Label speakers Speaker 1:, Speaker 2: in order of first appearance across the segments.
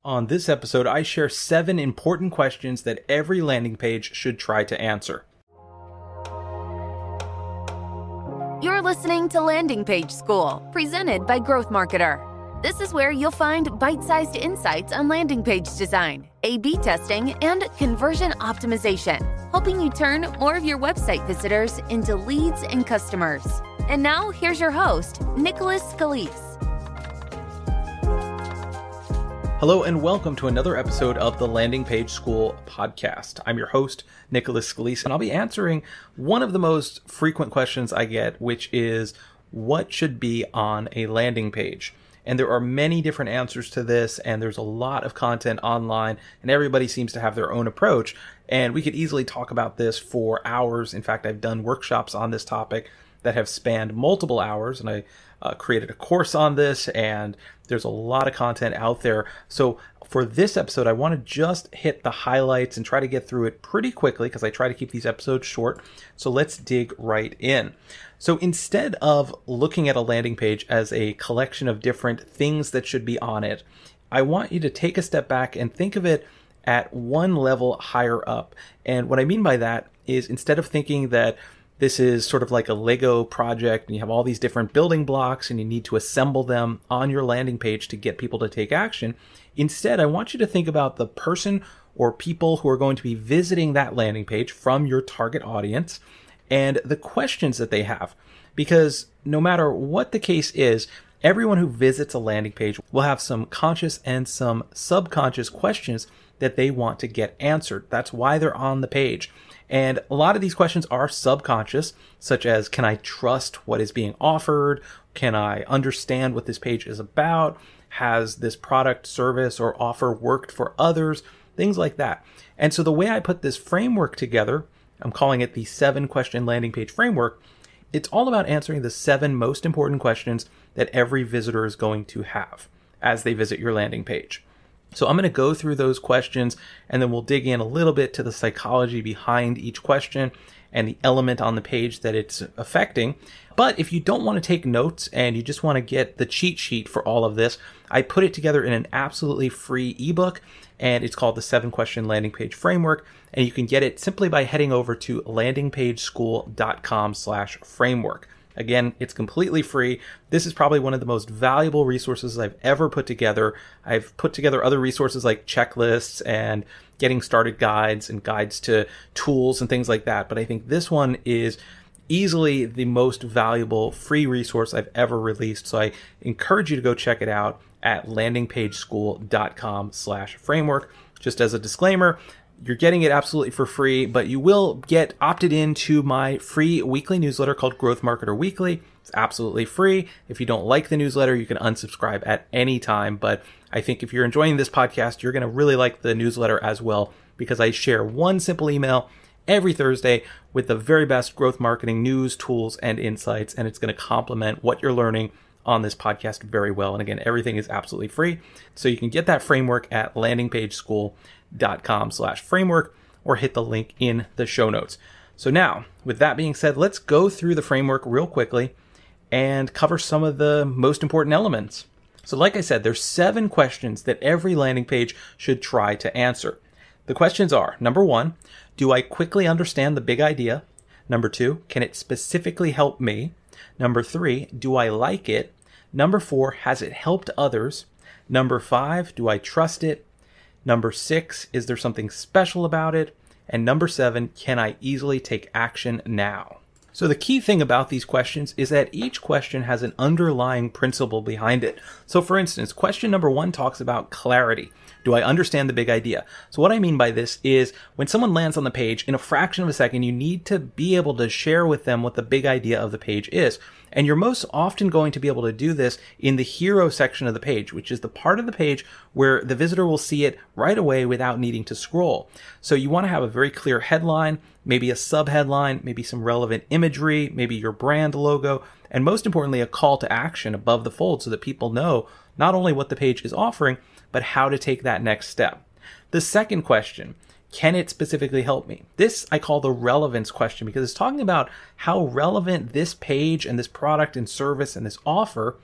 Speaker 1: On this episode, I share 7 important questions that every landing page should try to answer.
Speaker 2: You're listening to Landing Page School, presented by Growth Marketer. This is where you'll find bite-sized insights on landing page design, A/B testing, and conversion optimization, helping you turn more of your website visitors into leads and customers. And now, here's your host, Nicholas Scalise.
Speaker 1: Hello and welcome to another episode of the Landing Page School podcast. I'm your host, Nicholas Scalise, and I'll be answering one of the most frequent questions I get, which is, what should be on a landing page? And there are many different answers to this, and there's a lot of content online, and everybody seems to have their own approach. And we could easily talk about this for hours. In fact, I've done workshops on this topic that have spanned multiple hours, and I created a course on this, and there's a lot of content out there. So for this episode, I want to just hit the highlights and try to get through it pretty quickly because I try to keep these episodes short. So let's dig right in. So instead of looking at a landing page as a collection of different things that should be on it, I want you to take a step back and think of it at one level higher up. And what I mean by that is, instead of thinking that this is sort of like a Lego project and you have all these different building blocks and you need to assemble them on your landing page to get people to take action, instead, I want you to think about the person or people who are going to be visiting that landing page from your target audience and the questions that they have. Because no matter what the case is, everyone who visits a landing page will have some conscious and some subconscious questions that they want to get answered. That's why they're on the page. And a lot of these questions are subconscious, such as, can I trust what is being offered? Can I understand what this page is about? Has this product, service, or offer worked for others? Things like that. And so the way I put this framework together, I'm calling it the 7-question landing page framework. It's all about answering the 7 most important questions that every visitor is going to have as they visit your landing page. So I'm going to go through those questions, and then we'll dig in a little bit to the psychology behind each question and the element on the page that it's affecting. But if you don't want to take notes and you just want to get the cheat sheet for all of this, I put it together in an absolutely free ebook, and it's called the 7-question landing page framework. And you can get it simply by heading over to landingpageschool.com/framework. Again, it's completely free. This is probably one of the most valuable resources I've ever put together. I've put together other resources like checklists and getting started guides and guides to tools and things like that. But I think this one is easily the most valuable free resource I've ever released. So I encourage you to go check it out at landingpageschool.com/framework. Just as a disclaimer, you're getting it absolutely for free, but you will get opted into my free weekly newsletter called Growth Marketer Weekly. It's absolutely free. If you don't like the newsletter, you can unsubscribe at any time. But I think if you're enjoying this podcast, you're going to really like the newsletter as well, because I share one simple email every Thursday with the very best growth marketing news, tools, and insights. And it's going to complement what you're learning on this podcast very well. And again, everything is absolutely free. So you can get that framework at landingpageschool.com/framework or hit the link in the show notes. So now, with that being said, let's go through the framework real quickly and cover some of the most important elements. So like I said, there's 7 questions that every landing page should try to answer. The questions are, number 1, do I quickly understand the big idea? Number 2, can it specifically help me? Number 3, do I like it? Number 4, has it helped others? Number 5, do I trust it? Number 6, is there something special about it? And number 7, can I easily take action now? So the key thing about these questions is that each question has an underlying principle behind it. So for instance, question number 1 talks about clarity. Do I understand the big idea? So what I mean by this is, when someone lands on the page, in a fraction of a second, you need to be able to share with them what the big idea of the page is. And you're most often going to be able to do this in the hero section of the page, which is the part of the page where the visitor will see it right away without needing to scroll. So you want to have a very clear headline, maybe a sub-headline, maybe some relevant imagery, maybe your brand logo, and most importantly, a call to action above the fold so that people know not only what the page is offering, but how to take that next step. The second question, can it specifically help me? This I call the relevance question, because it's talking about how relevant this page and this product and service and this offer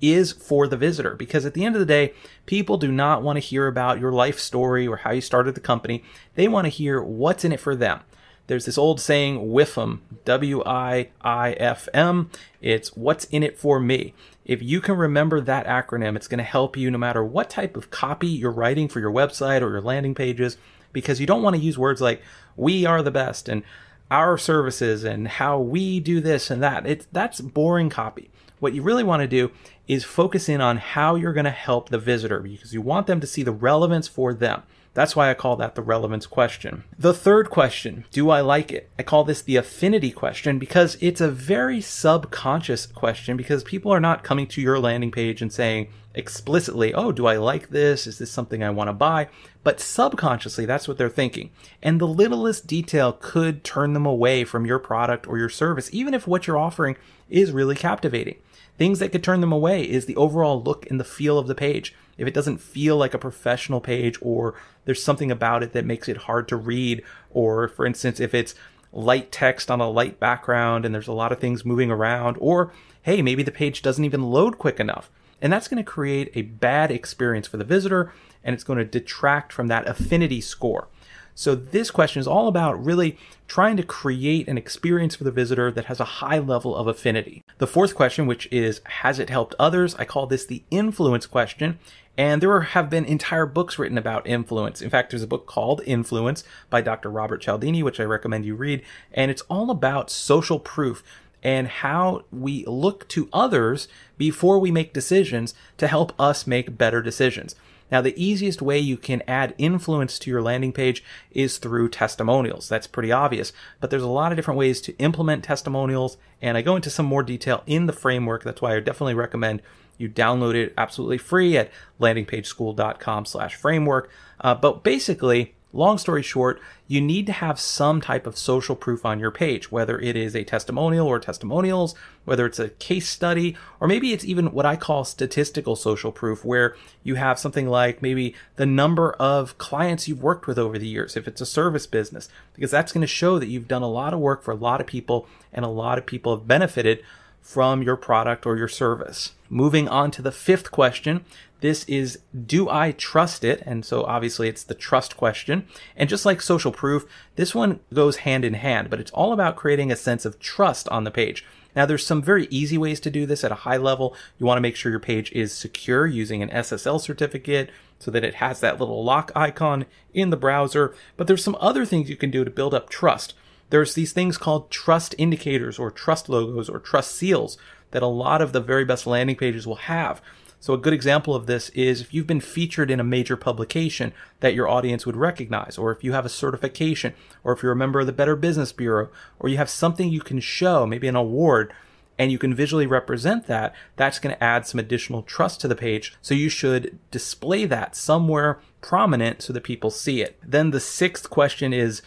Speaker 1: is for the visitor, because at the end of the day, people do not want to hear about your life story or how you started the company. They want to hear what's in it for them. There's this old saying, WIFM, WIIFM. It's what's in it for me. If you can remember that acronym, it's going to help you no matter what type of copy you're writing for your website or your landing pages, because you don't want to use words like we are the best and our services and how we do this and that. That's boring copy. What you really want to do is focus in on how you're going to help the visitor, because you want them to see the relevance for them. That's why I call that the relevance question. The third question, do I like it? I call this the affinity question, because it's a very subconscious question, because people are not coming to your landing page and saying explicitly, oh, do I like this? Is this something I want to buy? But subconsciously, that's what they're thinking. And the littlest detail could turn them away from your product or your service, even if what you're offering is really captivating. Things that could turn them away is the overall look and the feel of the page. If it doesn't feel like a professional page, or there's something about it that makes it hard to read, or for instance, if it's light text on a light background and there's a lot of things moving around, or hey, maybe the page doesn't even load quick enough. And that's going to create a bad experience for the visitor, and it's going to detract from that affinity score. So this question is all about really trying to create an experience for the visitor that has a high level of affinity. The fourth question, which is, has it helped others? I call this the influence question. And there have been entire books written about influence. In fact, there's a book called Influence by Dr. Robert Cialdini, which I recommend you read. And it's all about social proof and how we look to others before we make decisions to help us make better decisions. Now, the easiest way you can add influence to your landing page is through testimonials. That's pretty obvious, but there's a lot of different ways to implement testimonials, and I go into some more detail in the framework. That's why I definitely recommend you download it absolutely free at landingpageschool.com/framework. But basically, long story short, you need to have some type of social proof on your page, whether it is a testimonial or testimonials, whether it's a case study, or maybe it's even what I call statistical social proof, where you have something like maybe the number of clients you've worked with over the years, if it's a service business, because that's going to show that you've done a lot of work for a lot of people and a lot of people have benefited from your product or your service. Moving on to the fifth question. This is, do I trust it? And so obviously it's the trust question. And just like social proof, this one goes hand in hand, but it's all about creating a sense of trust on the page. Now, there's some very easy ways to do this at a high level. You want to make sure your page is secure using an SSL certificate so that it has that little lock icon in the browser. But there's some other things you can do to build up trust. There's these things called trust indicators or trust logos or trust seals that a lot of the very best landing pages will have. So a good example of this is if you've been featured in a major publication that your audience would recognize, or if you have a certification, or if you're a member of the Better Business Bureau, or you have something you can show, maybe an award, and you can visually represent that, that's going to add some additional trust to the page. So you should display that somewhere prominent so that people see it. Then the sixth question is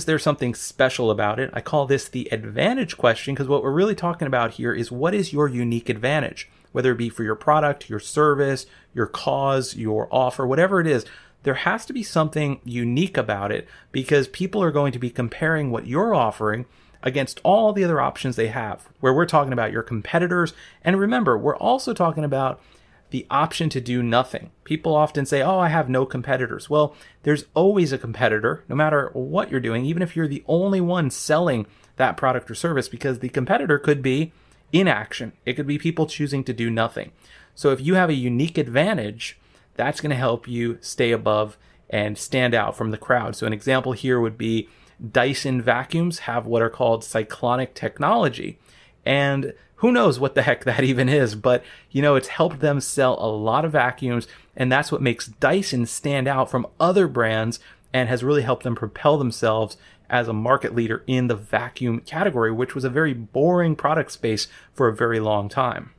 Speaker 1: there something special about it? I call this the advantage question, because what we're really talking about here is what is your unique advantage? Whether it be for your product, your service, your cause, your offer, whatever it is, there has to be something unique about it, because people are going to be comparing what you're offering against all the other options they have, where we're talking about your competitors. And remember, we're also talking about the option to do nothing. People often say, oh, I have no competitors. Well, there's always a competitor, no matter what you're doing, even if you're the only one selling that product or service, because the competitor could be inaction. It could be people choosing to do nothing. So if you have a unique advantage, that's going to help you stay above and stand out from the crowd. So an example here would be Dyson vacuums have what are called cyclonic technology. And who knows what the heck that even is, but it's helped them sell a lot of vacuums, and that's what makes Dyson stand out from other brands and has really helped them propel themselves as a market leader in the vacuum category, which was a very boring product space for a very long time.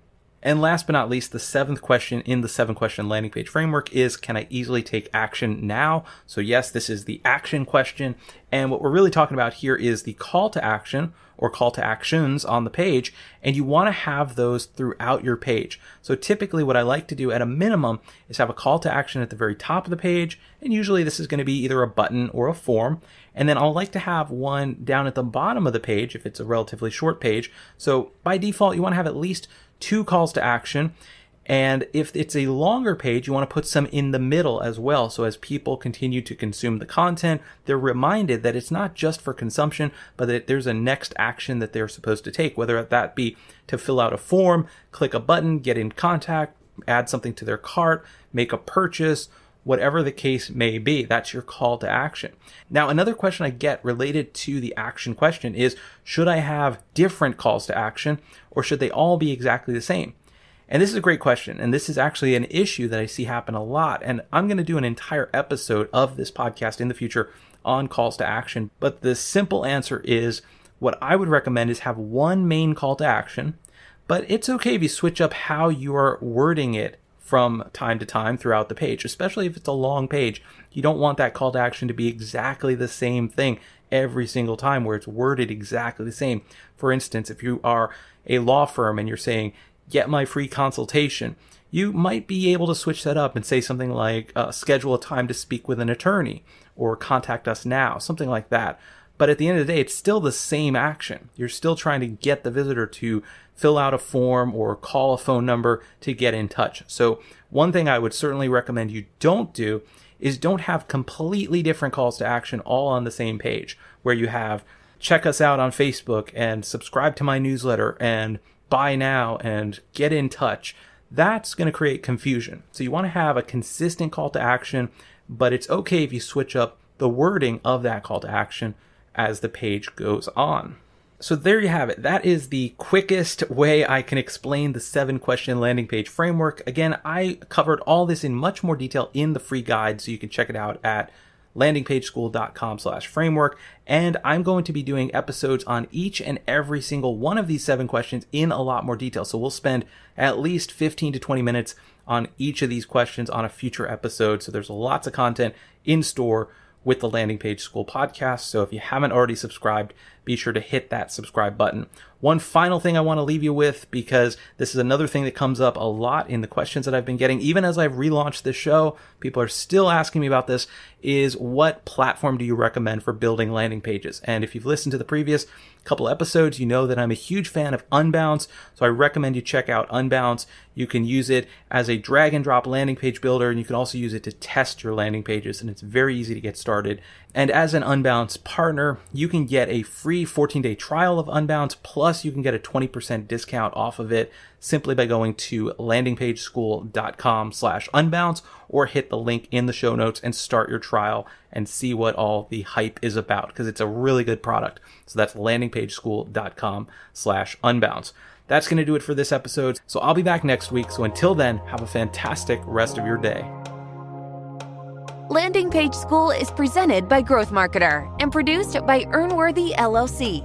Speaker 1: And last but not least, the seventh question in the 7-question landing page framework is, can I easily take action now? So yes, this is the action question. And what we're really talking about here is the call to action or call to actions on the page. And you want to have those throughout your page. So typically what I like to do at a minimum is have a call to action at the very top of the page. And usually this is going to be either a button or a form. And then I'll like to have one down at the bottom of the page if it's a relatively short page. So by default, you want to have at least 2 calls to action. And if it's a longer page, you want to put some in the middle as well. So as people continue to consume the content, they're reminded that it's not just for consumption, but that there's a next action that they're supposed to take, whether that be to fill out a form, click a button, get in contact, add something to their cart, make a purchase, whatever the case may be. That's your call to action. Now, another question I get related to the action question is, should I have different calls to action or should they all be exactly the same? And this is a great question. And this is actually an issue that I see happen a lot. And I'm going to do an entire episode of this podcast in the future on calls to action. But the simple answer is, what I would recommend is have one main call to action, but it's okay if you switch up how you are wording it from time to time throughout the page, especially if it's a long page. You don't want that call to action to be exactly the same thing every single time where it's worded exactly the same. For instance, if you are a law firm and you're saying, get my free consultation, you might be able to switch that up and say something like, schedule a time to speak with an attorney, or contact us now, something like that. But at the end of the day, it's still the same action. You're still trying to get the visitor to fill out a form or call a phone number to get in touch. So one thing I would certainly recommend you don't do is don't have completely different calls to action all on the same page, where you have check us out on Facebook and subscribe to my newsletter and buy now and get in touch. That's going to create confusion. So you want to have a consistent call to action, but it's okay if you switch up the wording of that call to action as the page goes on. So there you have it. That is the quickest way I can explain the 7-question landing page framework. Again, I covered all this in much more detail in the free guide, so you can check it out at landingpageschool.com/framework. And I'm going to be doing episodes on each and every single one of these 7 questions in a lot more detail. So we'll spend at least 15 to 20 minutes on each of these questions on a future episode. So there's lots of content in store with the Landing Page School podcast. So if you haven't already subscribed, be sure to hit that subscribe button. One final thing I want to leave you with, because this is another thing that comes up a lot in the questions that I've been getting, even as I've relaunched this show, people are still asking me about this, is what platform do you recommend for building landing pages? And if you've listened to the previous couple episodes, you know that I'm a huge fan of Unbounce, so I recommend you check out Unbounce. You can use it as a drag and drop landing page builder, and you can also use it to test your landing pages, and it's very easy to get started. And as an Unbounce partner, you can get a free 14-day trial of Unbounce, plus you can get a 20% discount off of it simply by going to landingpageschool.com/unbounce, or hit the link in the show notes and start your trial and see what all the hype is about, because it's a really good product. So that's landingpageschool.com/unbounce. That's going to do it for this episode. So I'll be back next week. So until then, have a fantastic rest of your day.
Speaker 2: Landing Page School is presented by Growth Marketer and produced by Earnworthy LLC.